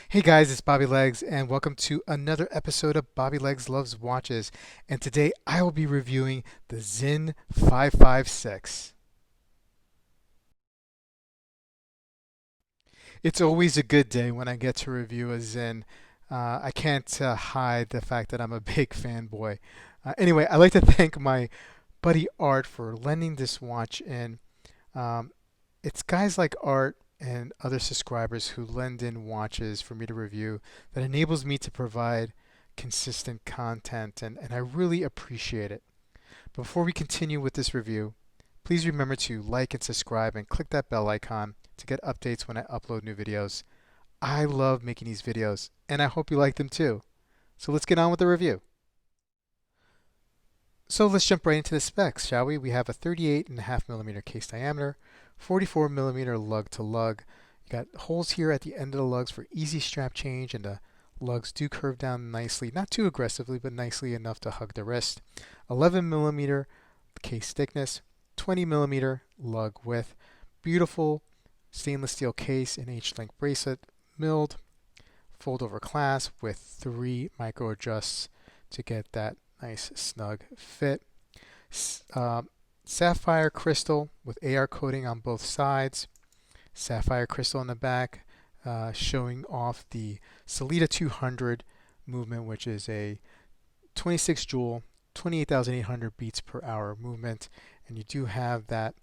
Hey guys, it's Bobby Legs, and welcome to another episode of Bobby Legs Loves Watches. And today I will be reviewing the Sinn 556. It's always a good day when I get to review a Sinn. I can't hide the fact that I'm a big fanboy. Anyway, I'd like to thank my buddy Art for lending this watch in. Um, it's guys like Art and other subscribers who lend in watches for me to review that enables me to provide consistent content, and I really appreciate it. Before we continue with this review, please remember to like and subscribe and click that bell icon to get updates when I upload new videos. I love making these videos, and I hope you like them too. So let's get on with the review. So let's jump right into the specs, shall we? We have a 38.5 millimeter case diameter, 44 millimeter lug to lug. You got holes here at the end of the lugs for easy strap change, and the lugs do curve down nicely, not too aggressively, but nicely enough to hug the wrist. 11 millimeter case thickness, 20 millimeter lug width. Beautiful stainless steel case and H-link bracelet, milled, fold over clasp with 3 micro adjusts to get that nice snug fit. Uh, Sapphire crystal with AR coating on both sides. Sapphire crystal in the back, showing off the Salida 200 movement, which is a 26 joule, 28,800 beats per hour movement. And you do have that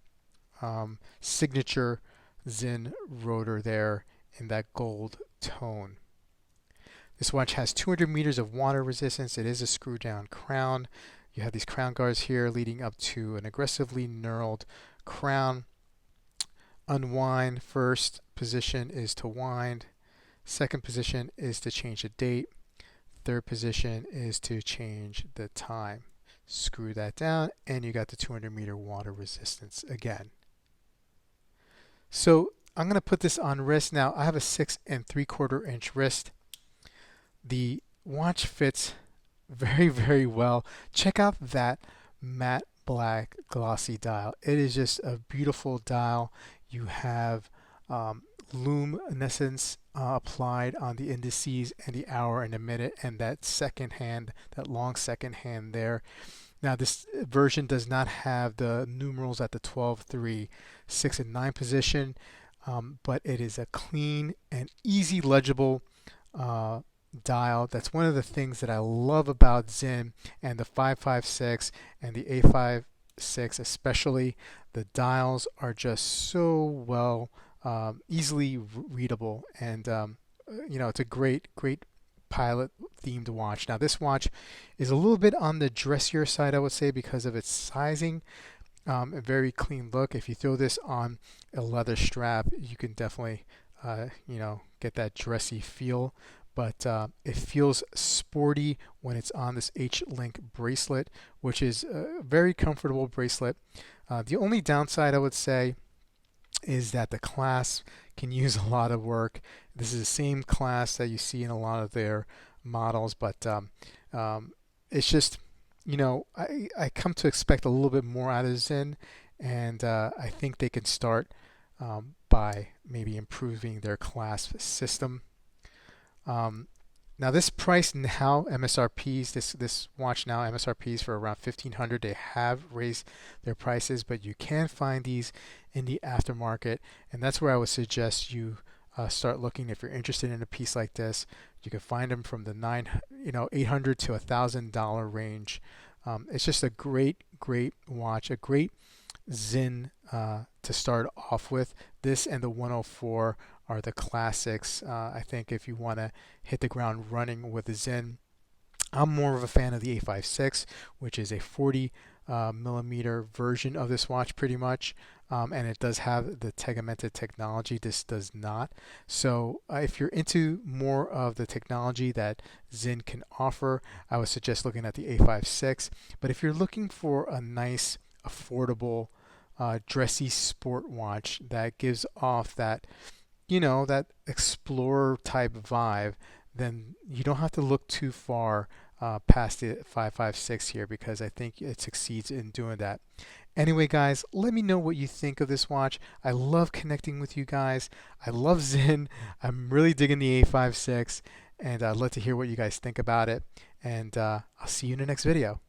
signature Sinn rotor there in that gold tone. This watch has 200 meters of water resistance. It is a screw down crown. You have these crown guards here leading up to an aggressively knurled crown. Unwind, first position is to wind. Second position is to change the date. Third position is to change the time. Screw that down and you got the 200-meter water resistance again. So I'm going to put this on wrist now. I have a 6 3/4 inch wrist. The watch fits very, very well. Check out that matte black glossy dial. It is just a beautiful dial. You have luminescence applied on the indices and the hour and the minute, and that second hand, that long second hand there. Now this version does not have the numerals at the 12, 3, 6, and 9 position, but it is a clean and easy legible dial. That's one of the things that I love about Sinn and the 556 and the A56 especially. The dials are just so well easily readable, and it's a great pilot themed watch. Now this watch is a little bit on the dressier side, I would say, because of its sizing. A very clean look. If you throw this on a leather strap, you can definitely get that dressy feel, but it feels sporty when it's on this H-link bracelet, which is a very comfortable bracelet. The only downside I would say is that the clasp can use a lot of work. This is the same clasp that you see in a lot of their models, but it's just, I come to expect a little bit more out of Sinn, and I think they can start by maybe improving their clasp system. Now this price now MSRPs, this watch now MSRPs for around 1,500. They have raised their prices, but you can find these in the aftermarket, and that's where I would suggest you start looking if you're interested in a piece like this. You can find them from the 800 to $1,000 range. It's just a great watch, a great Sinn to start off with. This and the 104 are the classics. I think if you want to hit the ground running with the Sinn, I'm more of a fan of the A56, which is a 40 millimeter version of this watch pretty much, and it does have the tegmented technology. This does not. So if you're into more of the technology that Sinn can offer, I would suggest looking at the A56. But if you're looking for a nice, affordable, dressy sport watch that gives off that that explorer type vibe, then you don't have to look too far past the 556 here, because I think it succeeds in doing that. Anyway, guys, let me know what you think of this watch. I love connecting with you guys. I love Sinn. I'm really digging the 856, and I'd love to hear what you guys think about it. And I'll see you in the next video.